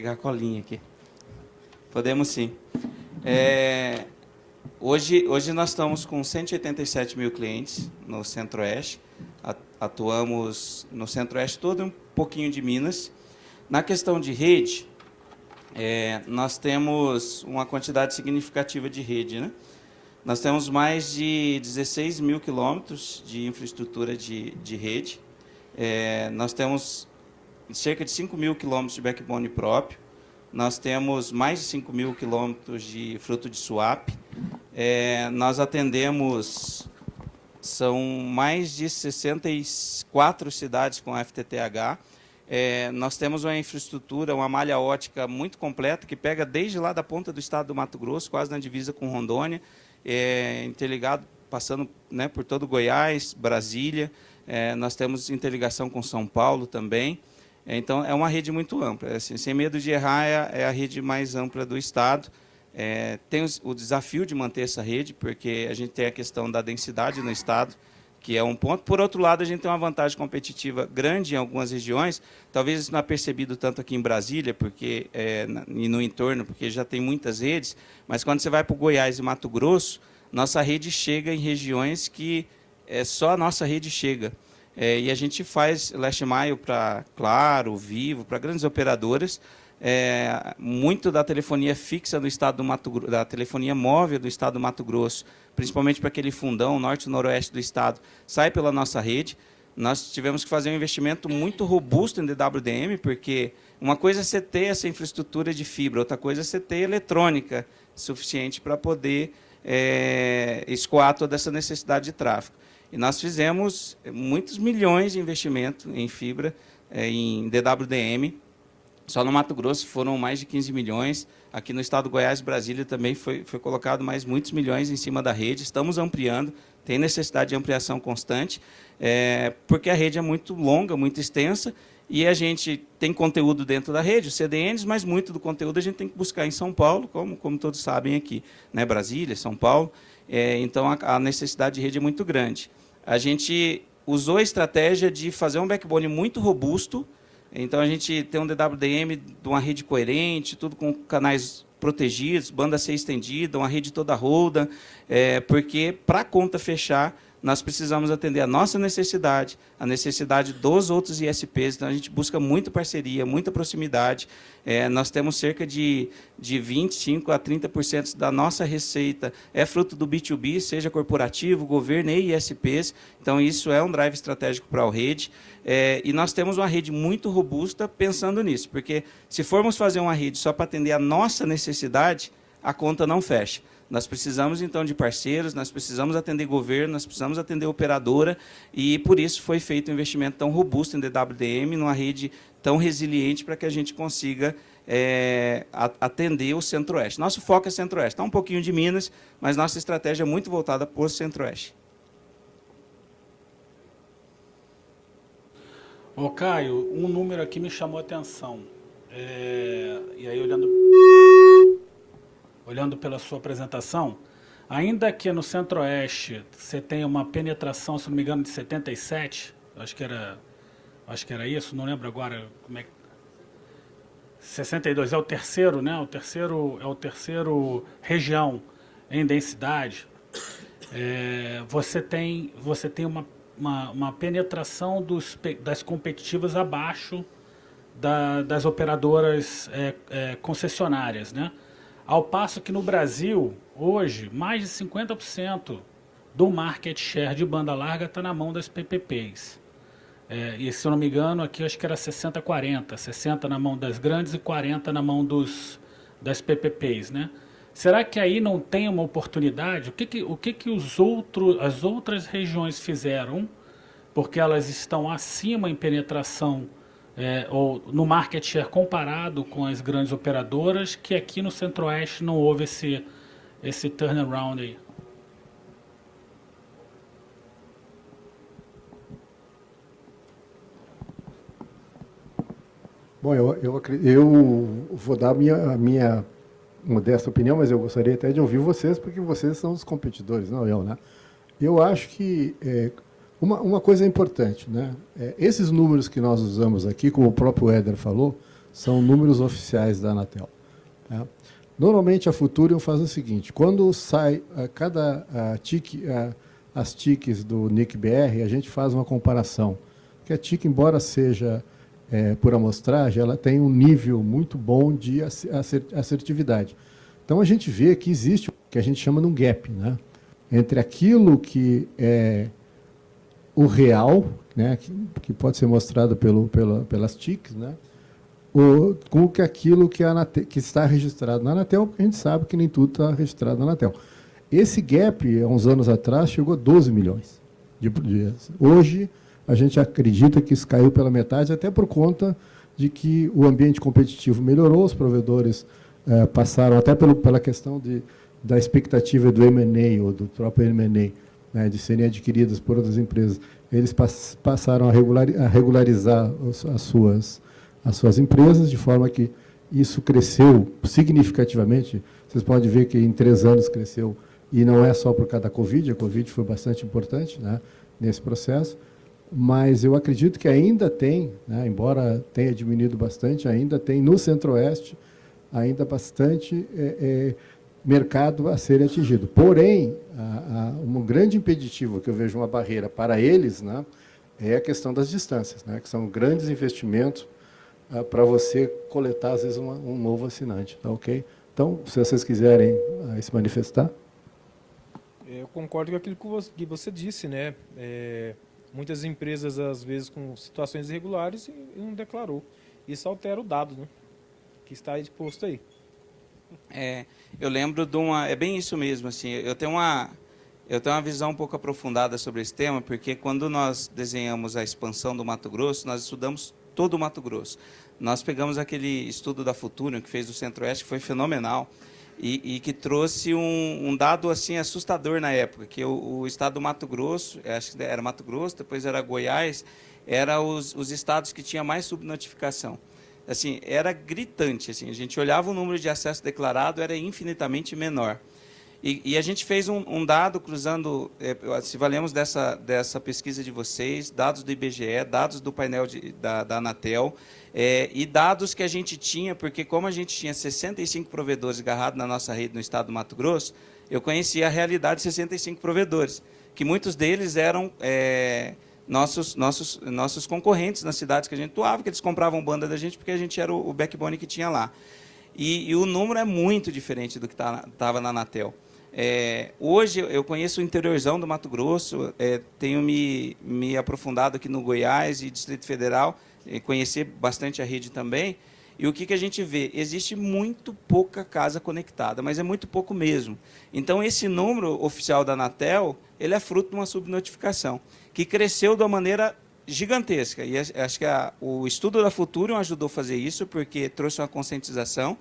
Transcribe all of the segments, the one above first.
pegar a colinha aqui. Podemos sim. Hoje nós estamos com 187 mil clientes no Centro-Oeste. Atuamos no Centro-Oeste todo, um pouquinho de Minas. Na questão de rede, nós temos uma quantidade significativa de rede, né? Nós temos mais de 16 mil quilômetros de infraestrutura de rede. Nós temos cerca de 5 mil quilômetros de backbone próprio. Nós temos mais de 5 mil quilômetros de fruto de swap. Nós atendemos, são mais de 64 cidades com FTTH. Nós temos uma infraestrutura, uma malha ótica muito completa, que pega desde lá da ponta do estado do Mato Grosso, quase na divisa com Rondônia, interligado, passando, né, por todo Goiás, Brasília. Nós temos interligação com São Paulo também. Então, é uma rede muito ampla. Assim, sem medo de errar, é a rede mais ampla do estado. Tem o desafio de manter essa rede, porque a gente tem a questão da densidade no estado, que é um ponto. Por outro lado, a gente tem uma vantagem competitiva grande em algumas regiões, talvez isso não é percebido tanto aqui em Brasília e no entorno, porque já tem muitas redes, mas quando você vai para o Goiás e Mato Grosso, nossa rede chega em regiões que só a nossa rede chega. E a gente faz last mile para Claro, Vivo, para grandes operadoras. Muito da telefonia fixa do estado do Mato Grosso, da telefonia móvel do estado do Mato Grosso, principalmente para aquele fundão norte e noroeste do estado, sai pela nossa rede. Nós tivemos que fazer um investimento muito robusto em DWDM, porque uma coisa é você ter essa infraestrutura de fibra, outra coisa é você ter eletrônica suficiente para poder escoar toda essa necessidade de tráfego. E nós fizemos muitos milhões de investimento em fibra, em DWDM. Só no Mato Grosso foram mais de 15 milhões. Aqui no estado do Goiás, Brasília, também foi colocado mais muitos milhões em cima da rede. Estamos ampliando, tem necessidade de ampliação constante, porque a rede é muito longa, muito extensa, e a gente tem conteúdo dentro da rede, os CDNs, mas muito do conteúdo a gente tem que buscar em São Paulo, como todos sabem aqui, né? Brasília, São Paulo. Então, a necessidade de rede é muito grande. A gente usou a estratégia de fazer um backbone muito robusto. Então, a gente tem um DWDM de uma rede coerente, tudo com canais protegidos, banda C estendida, uma rede toda rolda, porque, para a conta fechar, nós precisamos atender a nossa necessidade, a necessidade dos outros ISPs. Então, a gente busca muita parceria, muita proximidade. Nós temos cerca de 25% a 30% da nossa receita é fruto do B2B, seja corporativo, governo e ISPs. Então, isso é um drive estratégico para a rede. E nós temos uma rede muito robusta pensando nisso, porque se formos fazer uma rede só para atender a nossa necessidade, a conta não fecha. Nós precisamos, então, de parceiros, nós precisamos atender governo, nós precisamos atender operadora, e, por isso, foi feito um investimento tão robusto em DWDM, numa rede tão resiliente, para que a gente consiga atender o Centro-Oeste. Nosso foco é Centro-Oeste. Está um pouquinho de Minas, mas nossa estratégia é muito voltada para o Centro-Oeste. Ô, Caio, um número aqui me chamou a atenção. E aí, olhando pela sua apresentação, ainda que no Centro-Oeste você tenha uma penetração, se não me engano, de 77, acho que era isso, não lembro agora como é que... 62 é o terceiro, né? É o terceiro região em densidade. Você tem uma penetração das competitivas abaixo das operadoras concessionárias, né? Ao passo que no Brasil, hoje, mais de 50% do market share de banda larga está na mão das PPPs. E, se eu não me engano, aqui acho que era 60-40, 60 na mão das grandes e 40 na mão das PPPs, né? Será que aí não tem uma oportunidade? O que as outras regiões fizeram, porque elas estão acima em penetração ou no market share comparado com as grandes operadoras, que aqui no Centro-Oeste não houve esse turnaround aí? Bom, eu vou dar a minha modesta opinião, mas eu gostaria até de ouvir vocês, porque vocês são os competidores, não eu, né? Eu acho que uma coisa é importante, né? Esses números que nós usamos aqui, como o próprio Éder falou, são números oficiais da Anatel. Tá? Normalmente a Futurion faz o seguinte, quando sai as TICs do NIC-BR, a gente faz uma comparação. Porque a TIC, embora seja por amostragem, ela tem um nível muito bom de assertividade. Então a gente vê que existe o que a gente chama de um gap, né? Entre aquilo que é o real, né, que pode ser mostrado pelas TICs, né, com aquilo que está registrado na Anatel, porque a gente sabe que nem tudo está registrado na Anatel. Esse gap, há uns anos atrás, chegou a 12 milhões de dias. Hoje, a gente acredita que isso caiu pela metade, até por conta de que o ambiente competitivo melhorou, os provedores passaram, até pela questão da expectativa do M&A, ou do próprio M&A, né, de serem adquiridas por outras empresas, eles passaram a regularizar as suas empresas, de forma que isso cresceu significativamente. Vocês podem ver que em 3 anos cresceu, e não é só por causa da Covid, a Covid foi bastante importante, né, nesse processo, mas eu acredito que ainda tem, né, embora tenha diminuído bastante, ainda tem no Centro-Oeste, ainda bastante mercado a ser atingido. Porém, um grande impeditivo, que eu vejo uma barreira para eles, né, é a questão das distâncias, né, que são grandes investimentos para você coletar, às vezes, um novo assinante. Tá, ok? Então, se vocês quiserem se manifestar. Eu concordo com aquilo que você disse, né? Muitas empresas, às vezes, com situações irregulares e não declarou. Isso altera o dado, né, que está exposto aí. Eu lembro de uma... É bem isso mesmo, assim, eu tenho uma visão um pouco aprofundada sobre esse tema, porque quando nós desenhamos a expansão do Mato Grosso, nós estudamos todo o Mato Grosso. Nós pegamos aquele estudo da Futurion, que fez do Centro-Oeste, que foi fenomenal, e que trouxe um dado assim assustador na época, que o estado do Mato Grosso, acho que era Mato Grosso, depois era Goiás, eram os estados que tinham mais subnotificação. Assim, era gritante, assim, a gente olhava o número de acesso declarado, era infinitamente menor. E a gente fez um dado cruzando, se valemos dessa pesquisa de vocês, dados do IBGE, dados do painel da Anatel, e dados que a gente tinha, porque como a gente tinha 65 provedores agarrados na nossa rede no estado do Mato Grosso, eu conhecia a realidade de 65 provedores, que muitos deles eram nossos concorrentes nas cidades que a gente atuava, que eles compravam banda da gente porque a gente era o backbone que tinha lá. E o número é muito diferente do que estava na Anatel. Hoje eu conheço o interiorzão do Mato Grosso, tenho me aprofundado aqui no Goiás e Distrito Federal, conhecer bastante a rede também, e o que a gente vê? Existe muito pouca casa conectada, mas é muito pouco mesmo. Então, esse número oficial da Anatel, ele é fruto de uma subnotificação, que cresceu de uma maneira gigantesca. E acho que o estudo da Futurion ajudou a fazer isso, porque trouxe uma conscientização.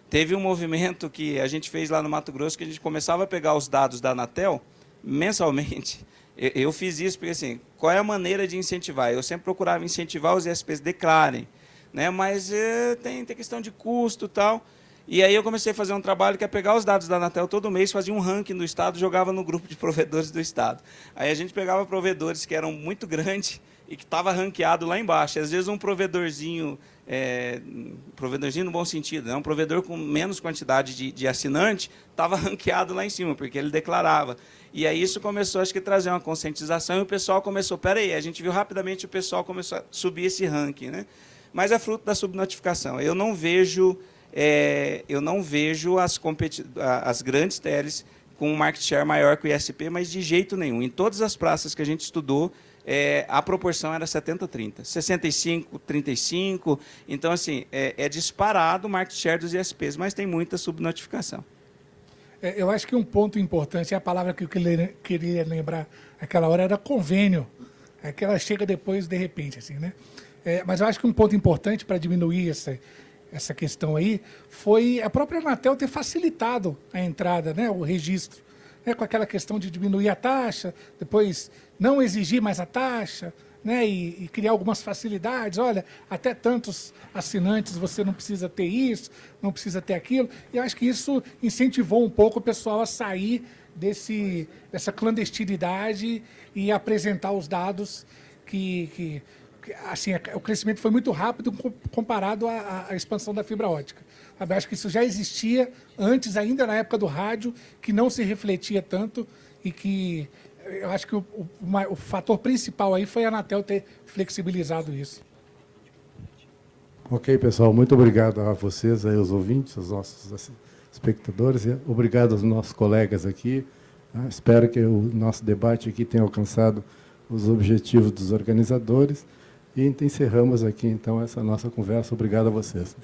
Teve um movimento que a gente fez lá no Mato Grosso, que a gente começava a pegar os dados da Anatel mensalmente. Eu fiz isso porque, assim, qual é a maneira de incentivar? Eu sempre procurava incentivar os ISPs declarem, né? Mas tem questão de custo e tal. E aí eu comecei a fazer um trabalho que é pegar os dados da Anatel todo mês, fazia um ranking do Estado, jogava no grupo de provedores do Estado. Aí a gente pegava provedores que eram muito grandes e que estava ranqueado lá embaixo. Às vezes um provedorzinho no bom sentido, né? Um provedor com menos quantidade de assinante estava ranqueado lá em cima, porque ele declarava. E aí isso começou, acho que, a trazer uma conscientização, e o pessoal começou, peraí, a gente viu rapidamente o pessoal começou a subir esse ranking, né? Mas é fruto da subnotificação. Eu não vejo as grandes teles com um market share maior que o ISP, mas de jeito nenhum. Em todas as praças que a gente estudou, a proporção era 70-30, 65-35. Então, assim, é disparado o market share dos ISPs, mas tem muita subnotificação. Eu acho que um ponto importante, a palavra que eu queria lembrar naquela hora era convênio, que ela chega depois, de repente, assim, né? Mas eu acho que um ponto importante para diminuir essa questão aí foi a própria Anatel ter facilitado a entrada, né, o registro, né, com aquela questão de diminuir a taxa, depois não exigir mais a taxa, né, e criar algumas facilidades. Olha, até tantos assinantes você não precisa ter isso, não precisa ter aquilo. E eu acho que isso incentivou um pouco o pessoal a sair dessa clandestinidade e apresentar os dados que assim, o crescimento foi muito rápido comparado à expansão da fibra ótica. Sabe? Acho que isso já existia antes, ainda na época do rádio, que não se refletia tanto e que eu acho que o fator principal aí foi a Anatel ter flexibilizado isso. Ok, pessoal, muito obrigado a vocês, aí, os ouvintes, aos nossos espectadores, e obrigado aos nossos colegas aqui. Espero que o nosso debate aqui tenha alcançado os objetivos dos organizadores. E encerramos aqui, então, essa nossa conversa. Obrigado a vocês.